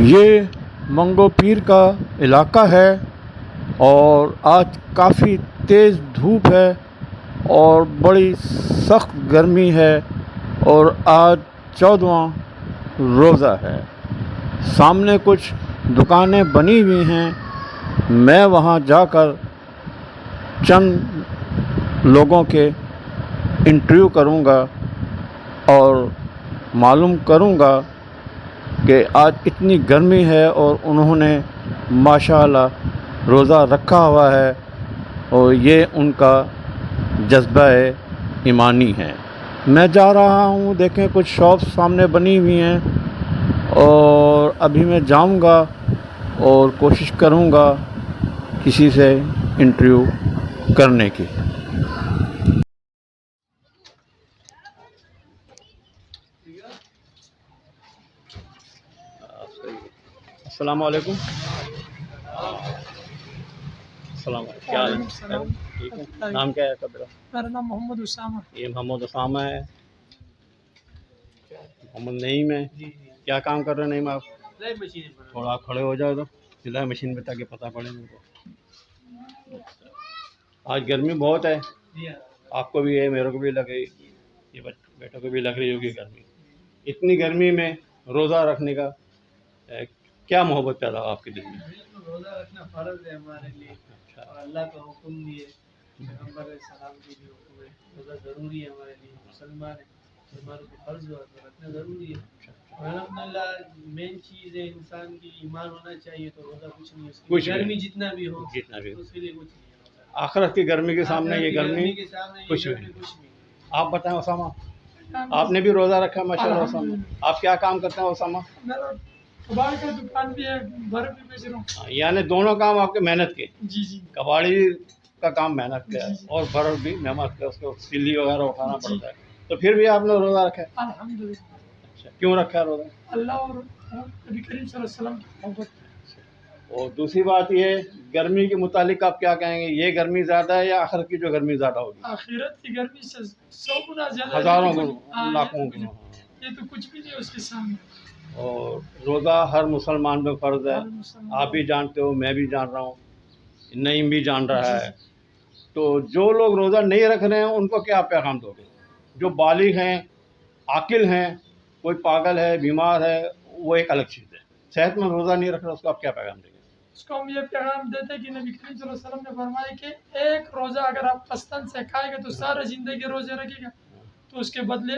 یہ منگو پیر کا علاقہ ہے اور آج کافی تیز دھوپ ہے اور بڑی سخت گرمی ہے اور آج 14واں روزہ ہے۔ سامنے کچھ دکانیں بنی ہوئی ہیں، میں وہاں جا کر چند لوگوں کے انٹرویو کروں گا اور معلوم کروں گا کہ آج اتنی گرمی ہے اور انہوں نے ماشاءاللہ روزہ رکھا ہوا ہے اور یہ ان کا جذبہ ایمانی ہے۔ میں جا رہا ہوں، دیکھیں کچھ شاپس سامنے بنی ہوئی ہیں اور ابھی میں جاؤں گا اور کوشش کروں گا کسی سے انٹرویو کرنے کی۔ السلام علیکم۔ السلام علیکم، کیا حال ہے؟ ٹھیک ہے۔ نام کیا ہے آپ کا؟ میرا نام محمد اسامہ۔ یہ محمد اسامہ ہے، محمد نعیم ہے۔ کیا کام کر رہے ہیں نعیم آپ؟ تھوڑا آپ کھڑے ہو جاؤ تو سلائی مشین پہ تاکہ پتہ پڑے میرے کو۔ آج گرمی بہت ہے، آپ کو بھی ہے، میرے کو بھی لگ رہی، یہ بیٹوں کو بھی لگ رہی ہوگی گرمی۔ اتنی گرمی میں روزہ رکھنے کا کیا محبت پیدا ہو آپ کے دل میں؟ روزہ رکھنا فرض ہے ہمارے لیے، اور اللہ کا حکم بھی ہے، پیغمبر علیہ السلام کی بھی حکم ہے۔ روزہ ضروری ہے ہمارے لیے، مسلمان ہے، مسلمانوں کو فرض ہوا تو رکھنا ضروری ہے۔ اور الحمدللہ مین چیز ہے انسان کی ایمان ہونا چاہیے، تو روزہ کچھ نہیں، اس کی گرمی جتنا بھی ہو اس کے لیے کچھ نہیں ہے۔ آخرت کی گرمی کے سامنے یہ گرمی کے سامنے کچھ یہ نہیں۔ گرمی کچھ نہیں۔ آپ بتائیں اسامہ، آپ نے بھی روزہ رکھا ماشاءاللہ اسامہ، آپ کیا کام کرتے ہیں اسامہ؟ میرا کباڑ کا دکان بھی ہے، گھر بھی بیچ رہا ہوں۔ یعنی دونوں کام آپ کے محنت کے؟ جی جی۔ کباڑی کا کام محنت کا ہے اور بھر بھی محنت کا، اس کو سلی وغیرہ اٹھانا پڑتا ہے، تو پھر بھی آپ نے روزہ رکھا ہے؟ الحمدللہ۔ اچھا، کیوں رکھا ہے روزہ؟ اللہ اور نبی کریم صلی اللہ علیہ وسلم کی محبت۔ اور دوسری بات یہ، گرمی کے متعلق آپ کیا کہیں گے؟ یہ گرمی زیادہ ہے یا آخرت کی جو گرمی زیادہ ہوگی؟ آخرت کی گرمی سے 100 گنا زیادہ، ہزاروں گنا، لاکھوں گنا۔ یہ تو کچھ بھی نہیں اس کے سامنے۔ اور روزہ ہر مسلمان پہ فرض ہے، آپ بھی جانتے ہو، میں بھی جان رہا ہوں، نعیم بھی جان رہا ہے۔ تو جو لوگ روزہ نہیں رکھ رہے ہیں ان کو کیا پیغام دو گے؟ جو بالغ ہیں، عاقل ہیں، کوئی پاگل ہے، بیمار ہے، وہ ایک الگ چیز ہے۔ صحت مند روزہ نہیں رکھ رہا، اس کو آپ کیا پیغام دیں گے؟ اس کو ہم یہ پیغام دیتے کہ نبی کریم صلی اللہ علیہ وسلم نے فرمایا کہ ایک روزہ اگر آپ قصداً سے کھائے گا تو سارا زندگی روزے رکھے گا تو اس کے بدلے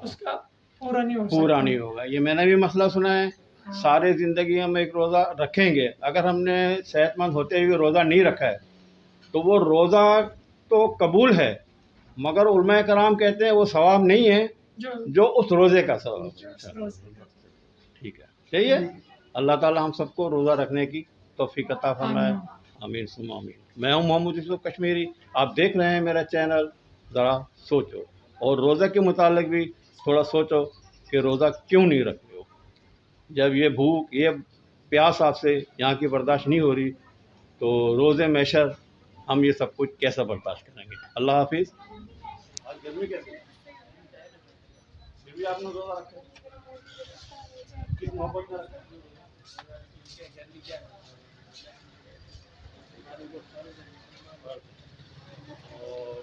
اس کا پورا نہیں ہو سکتا، پورا نہیں ہوگا۔ یہ میں نے بھی مسئلہ سنا ہے، سارے زندگی ہم ایک روزہ رکھیں گے، اگر ہم نے صحت مند ہوتے ہوئے روزہ نہیں رکھا ہے تو وہ روزہ تو قبول ہے مگر علماء کرام کہتے ہیں وہ ثواب نہیں ہے جو اس روزے کا ثواب ہے۔ ٹھیک ہے، چاہیے اللہ تعالیٰ ہم سب کو روزہ رکھنے کی توفیق عطا فرمائے، آمین ثم آمین۔ میں ہوں محمد یوسف کشمیری، آپ دیکھ رہے ہیں میرا چینل، ذرا سوچو اور روزہ کے متعلق بھی تھوڑا سوچو کہ روزہ کیوں نہیں رکھتے ہو۔ جب یہ بھوک، یہ پیاس آپ سے یہاں کی برداشت نہیں ہو رہی تو روزے محشر ہم یہ سب کچھ کیسا برداشت کریں گے؟ اللہ حافظ۔ آج گرمی کیسی ہے؟ پھر بھی آپ نے روزہ رکھا ہے، کس محبت میں رکھا ہے؟ اور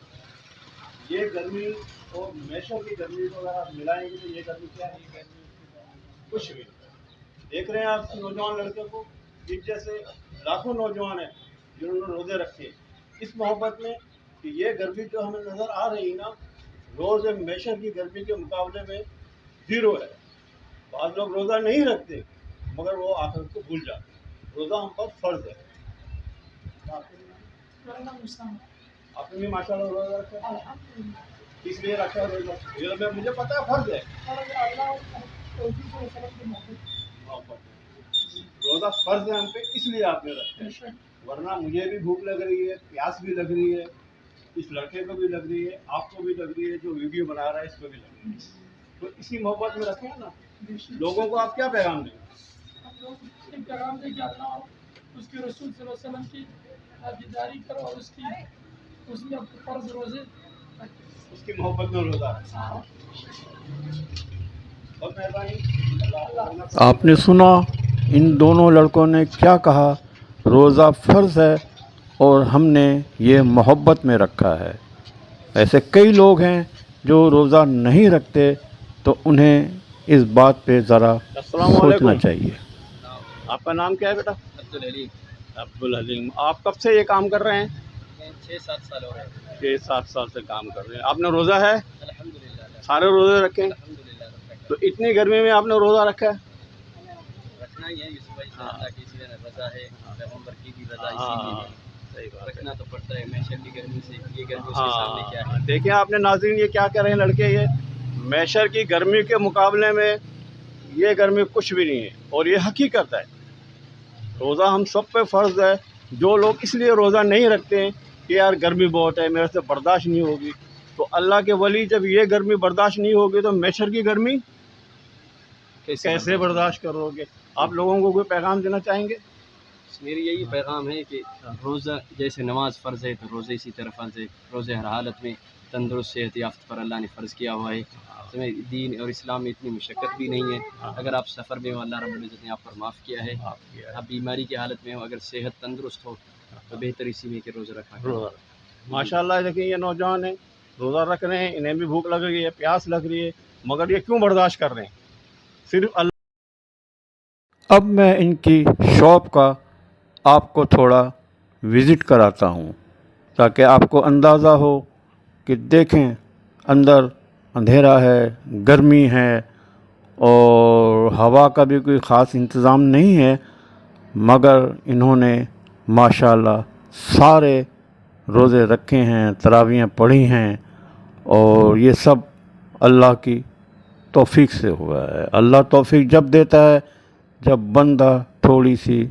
یہ گرمی اور محشر کی گرمی کو اگر آپ ملائیں گے تو یہ گرمی کیا ہے؟ کچھ بھی نہیں۔ دیکھ رہے ہیں آپ نوجوان لڑکے کو، جن جیسے لاکھوں نوجوان ہیں جنہوں نے روزے رکھے اس محبت میں کہ یہ گرمی جو ہمیں نظر آ رہی نا، روز محشر کی گرمی کے مقابلے میں زیرو ہے۔ بعض لوگ روزہ نہیں رکھتے مگر وہ آخرت کو بھول جاتے ہیں۔ روزہ ہم پر فرض ہے۔ آپ نے بھی ماشاء اللہ روزہ رکھا ہے، اس لیے رکھا ہے روزہ، مجھے پتا ہے فرض ہے، روزہ فرض ہے ہم پہ، اس لیے آپ نے رکھا ہے، ورنہ مجھے بھی بھوک لگ رہی ہے، پیاس بھی لگ رہی ہے، اس لڑکے کو بھی لگ رہی ہے، آپ کو بھی لگ رہی ہے، جو ویڈیو بنا رہا ہے اس کو بھی لگ رہی ہے، تو اسی محبت میں رکھیں نا۔ لوگوں کو آپ کیا پیغام دیں؟ پیغام دیں کہ اللہ اس کے رسول صلی اللہ علیہ وسلم کی تابعداری کرو اور اس میں اپنے فرض روزے اس کی محبت میں روزہ۔ بہت مہربانی۔ آپ نے سنا ان دونوں لڑکوں نے کیا کہا، روزہ فرض ہے اور ہم نے یہ محبت میں رکھا ہے۔ ایسے کئی لوگ ہیں جو روزہ نہیں رکھتے، تو انہیں اس بات پہ ذرا سوچنا چاہیے۔ آپ کا نام کیا ہے بیٹا؟ عبدالحلیم۔ آپ کب سے یہ کام کر رہے ہیں؟ 6-7 سال ہو رہے ہیں۔ 6-7 سال سے کام کر رہے ہیں۔ آپ نے روزہ ہے؟ الحمدللہ سارے روزے رکھے ہیں؟ الحمدللہ تو اتنی گرمی میں آپ نے روزہ رکھا ہے؟ رکھنا ہی ہے، یوسف بھائی سے اللہ کی اسی رضا ہے، پیغمبر کی بھی رضا اسی میں ہے، صحیح بات ہے۔ رکھنا تو پڑتا ہے، معیشت کی گرمی سے یہ گرمی اس کے سامنے کیا ہے۔ دیکھیں آپ نے ناظرین یہ کیا کہہ رہے ہیں لڑکے، یہ میشر کی گرمی کے مقابلے میں یہ گرمی کچھ بھی نہیں ہے، اور یہ حقیقت ہے۔ روزہ ہم سب پہ فرض ہے۔ جو لوگ اس لیے روزہ نہیں رکھتے ہیں کہ یار گرمی بہت ہے، میرے سے برداشت نہیں ہوگی، تو اللہ کے ولی جب یہ گرمی برداشت نہیں ہوگی تو میشر کی گرمی کیسے برداشت کرو گے؟ آپ لوگوں کو کوئی پیغام دینا چاہیں گے؟ میری یہی پیغام ہے کہ روزہ جیسے نماز فرض ہے تو روزے اسی طرح فرض ہے۔ روزے ہر حالت میں تندرست صحت یافت پر اللہ نے فرض کیا ہوا ہے۔ اس میں دین اور اسلام میں اتنی مشقت بھی نہیں ہے۔ اگر آپ سفر میں ہو، اللہ رب العزت نے آپ پر معاف کیا ہے۔ آپ بیماری کی حالت میں ہو، اگر صحت تندرست ہو تو بہتر اسی میں کہ روزہ رکھا کریں۔ ماشاء اللہ، دیکھیں یہ نوجوان ہیں، روزہ رکھ رہے ہیں، انہیں بھی بھوک لگ رہی ہے، پیاس لگ رہی ہے، مگر یہ کیوں برداشت کر رہے ہیں؟ صرف اللہ۔ اب میں ان کی شاپ کا آپ کو تھوڑا وزٹ کراتا ہوں تاکہ آپ کو اندازہ ہو کہ دیکھیں اندر اندھیرا ہے، گرمی ہے، اور ہوا کا بھی کوئی خاص انتظام نہیں ہے، مگر انہوں نے ماشاءاللہ سارے روزے رکھے ہیں، تراویحیں پڑھی ہیں، اور یہ سب اللہ کی توفیق سے ہوا ہے۔ اللہ توفیق جب دیتا ہے جب بندہ تھوڑی سی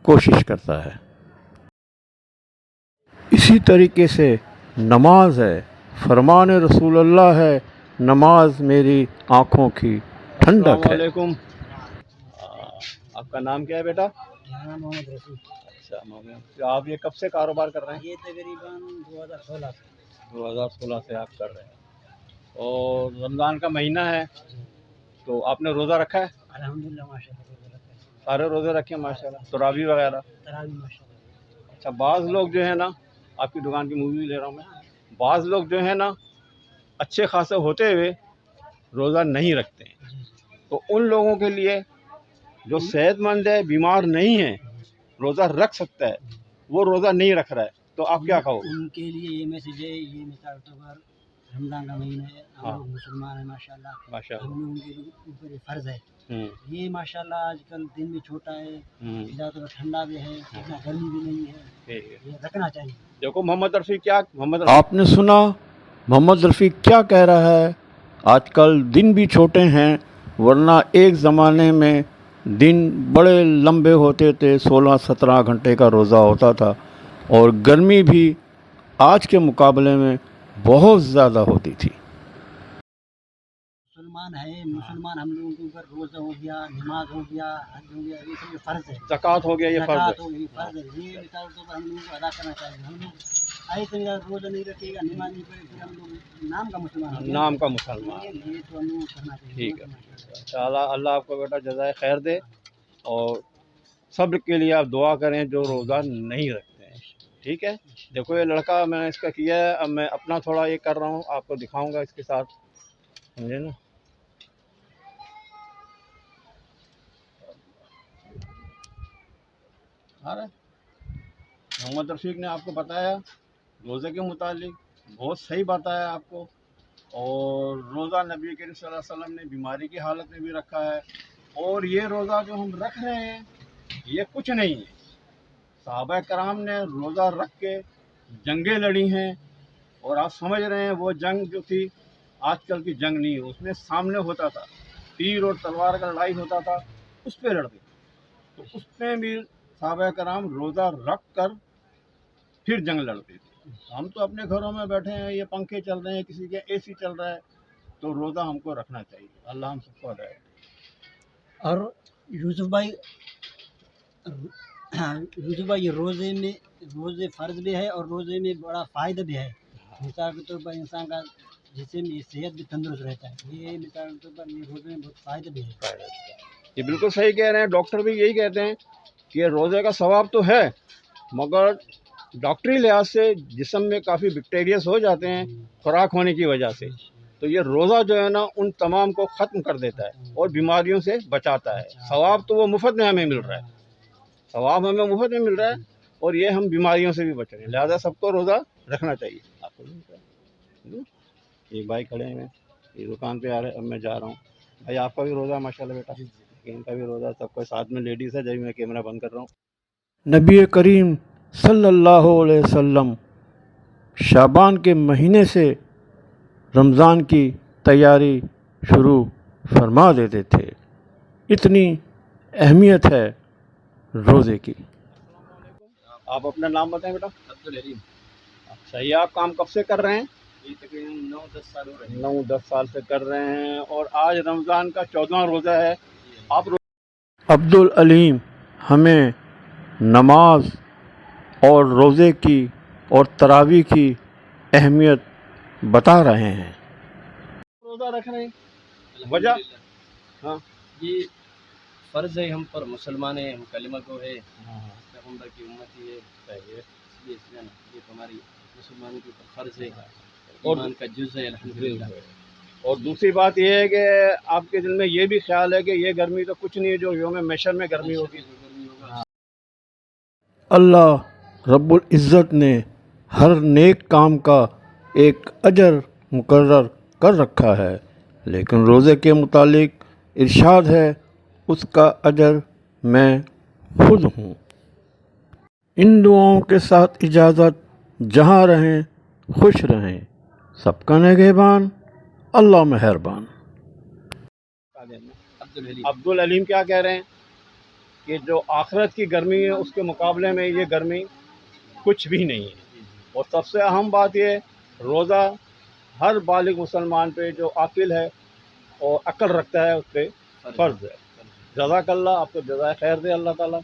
کوشش کرتا ہے۔ اسی طریقے سے نماز ہے، فرمان رسول اللہ ہے، نماز میری آنکھوں کی ٹھنڈک ہے۔ السلام علیکم۔ آپ کا نام کیا ہے بیٹا؟ میرا نام محمد رسول۔ اچھا محمد، آپ یہ کب سے کاروبار کر رہے ہیں؟ یہ تقریباً 2016 سے۔ 2016 سے آپ کر رہے ہیں، اور رمضان کا مہینہ ہے تو آپ نے روزہ رکھا ہے؟ الحمدللہ ماشاء اللہ روزہ رکھا ہے۔ سارے روزے رکھے ہیں ماشاءاللہ، تراویح وغیرہ؟ تراویح ماشاء اللہ۔ اچھا، بعض لوگ جو ہے نا، آپ کی دکان کی مووی لے رہا ہوں میں، بعض لوگ جو ہے نا اچھے خاصے ہوتے ہوئے روزہ نہیں رکھتے ہیں، تو ان لوگوں کے لیے جو صحت مند ہے، بیمار نہیں ہے، روزہ رکھ سکتا ہے، وہ روزہ نہیں رکھ رہا ہے، تو آپ کیا کہو گے؟ ان کے لیے یہ میسیج ہے، یہ مثال طور پر رمضان کا مہینہ ہے، ہم لوگ مسلمان ہیں ماشاءاللہ، ماشاءاللہ، ہم لوگوں کے اوپر یہ فرض ہے۔ یہ ماشاءاللہ آج کل دن بھی چھوٹا ہے، زیادہ تر ٹھنڈا بھی ہے، اتنا گرمی بھی نہیں ہے، یہ رکھنا چاہیے۔ دیکھو محمد رفیق آپ نے سنا محمد رفیق کیا کہہ رہا ہے، آج کل دن بھی چھوٹے ہیں، ورنہ ایک زمانے میں دن بڑے لمبے ہوتے تھے، 16-17 گھنٹے کا روزہ ہوتا تھا، اور گرمی بھی آج کے مقابلے میں بہت زیادہ ہوتی تھی۔ مسلمان ہے، مسلمان ہم لوگوں کے اوپر روزہ ہو گیا، نماز ہو گیا، حج ہو گیا، یہ سب یہ فرض ہے۔ زکوٰۃ ہو گیا، یہ فرض زکوٰۃ ہے۔ ہو گئی، فرض ہے، یہ مثال طور پر ہم لوگوں کو ادا کرنا چاہیے۔ ہم لوگ ایسے روزہ نہیں رکھے گا، نماز نہیں پڑھے، پھر ہم لوگ نام کا مسلمان ہو گئے۔ نام کا مسلمان۔ یہ تو ہم لوگوں کو کرنا چاہیے۔ ٹھیک ہے، اللہ آپ کو بیٹا جزائے خیر دے، اور سب کے لیے آپ دعا کریں جو روزہ نہیں رکھتے ہیں، ٹھیک ہے؟ دیکھو یہ لڑکا میں نے اس کا کیا ہے، اب میں اپنا تھوڑا یہ کر رہا ہوں، آپ کو دکھاؤں گا اس کے ساتھ، سمجھے نا؟ محمد رفیق نے آپ کو بتایا روزے کے متعلق، بہت صحیح بتایا آپ کو، اور روزہ نبی کریم صلی اللہ علیہ وسلم نے بیماری کی حالت میں بھی رکھا ہے، اور یہ روزہ جو ہم رکھ رہے ہیں یہ کچھ نہیں ہے۔ صحابہ کرام نے روزہ رکھ کے جنگیں لڑی ہیں، اور آپ سمجھ رہے ہیں وہ جنگ جو تھی آج کل کی جنگ نہیں ہے، اس میں سامنے ہوتا تھا، تیر اور تلوار کا لڑائی ہوتا تھا، اس پہ لڑتے تھے، تو اس میں بھی صحابہ کرام روزہ رکھ کر پھر جنگ لڑتے تھے۔ ہم تو اپنے گھروں میں بیٹھے ہیں، یہ پنکھے چل رہے ہیں، کسی کے اے سی چل رہا ہے، تو روزہ ہم کو رکھنا چاہیے۔ اللہ ہم سب کو ہدایت دے۔ اور یوسف بھائی یہ روزے فرض بھی ہے، اور روزے میں بڑا فائدہ بھی ہے۔ مثال کے طور پر انسان کا جسم میں صحت بھی تندرست رہتا ہے، یہ مثال کے طور پر یہ روزے میں بہت فائدہ بھی ہے۔ یہ بالکل صحیح کہہ رہے ہیں، ڈاکٹر بھی یہی کہتے ہیں کہ روزے کا ثواب تو ہے، مگر ڈاکٹری لحاظ سے جسم میں کافی بیکٹیریاز ہو جاتے ہیں خوراک ہونے کی وجہ سے، تو یہ روزہ جو ہے نا ان تمام کو ختم کر دیتا ہے اور بیماریوں سے بچاتا ہے۔ ثواب تو وہ مفت میں ہمیں مل رہا ہے، ثواب ہمیں مفت میں مل رہا ہے، اور یہ ہم بیماریوں سے بھی بچ رہے ہیں، لہٰذا سب کو روزہ رکھنا چاہیے۔ آپ کو ایک بھائی کھڑے ہیں، یہ دکان پہ آ رہے ہیں، اب میں جا رہا ہوں۔ بھائی آپ کا بھی روزہ ہے ماشاء اللہ بیٹا، ان کا بھی روزہ ہے، سب کو ساتھ میں لیڈیز ہے، جبھی میں کیمرہ بند کر رہا ہوں۔ نبی کریم صلی اللہ علیہ وسلم شعبان کے مہینے سے رمضان کی تیاری شروع فرما دیتے تھے، اتنی اہمیت ہے روزے کی۔ آپ اپنا نام بتائیں بیٹا۔ عبدالحلیم۔ اچھا، یہ آپ کام کب سے کر رہے ہیں؟ یہ تقریباً 9-10 سال ہو رہے ہیں۔ 9-10 سال سے کر رہے ہیں، اور آج رمضان کا 14واں روزہ ہے۔ آپ عبدالعلیم ہمیں نماز اور روزے کی اور تراویح کی اہمیت بتا رہے ہیں۔ روزہ رکھ رہے ہیں، وجہ؟ ہاں یہ فرض ہے ہم پر، مسلمان ہیں ہم، کلمہ کو ہے، پیغمبر کی امتی ہے، یہ ہماری مسلمانوں کے اوپر فرض ہے، ایمان کا جز ہے الحمدللہ۔ اور دوسری بات یہ ہے کہ آپ کے دل میں یہ بھی خیال ہے کہ یہ گرمی تو کچھ نہیں ہے جو یوم محشر میں گرمی ہوگی۔ اللہ رب العزت نے ہر نیک کام کا ایک اجر مقرر کر رکھا ہے، لیکن روزے کے متعلق ارشاد ہے اس کا اجر میں خود ہوں۔ ان دعاؤں کے ساتھ اجازت، جہاں رہیں خوش رہیں، سب کا نگہبان اللہ مہربان۔ عبدالعلیم کیا کہہ رہے ہیں کہ جو آخرت کی گرمی ہے اس کے مقابلے میں یہ گرمی کچھ بھی نہیں ہے، اور سب سے اہم بات یہ، روزہ ہر بالغ مسلمان پہ جو عاقل ہے اور عقل رکھتا ہے اس پہ فرض ہے۔ جزاک اللہ، آپ کو جزائے خیر دے اللہ تعالیٰ۔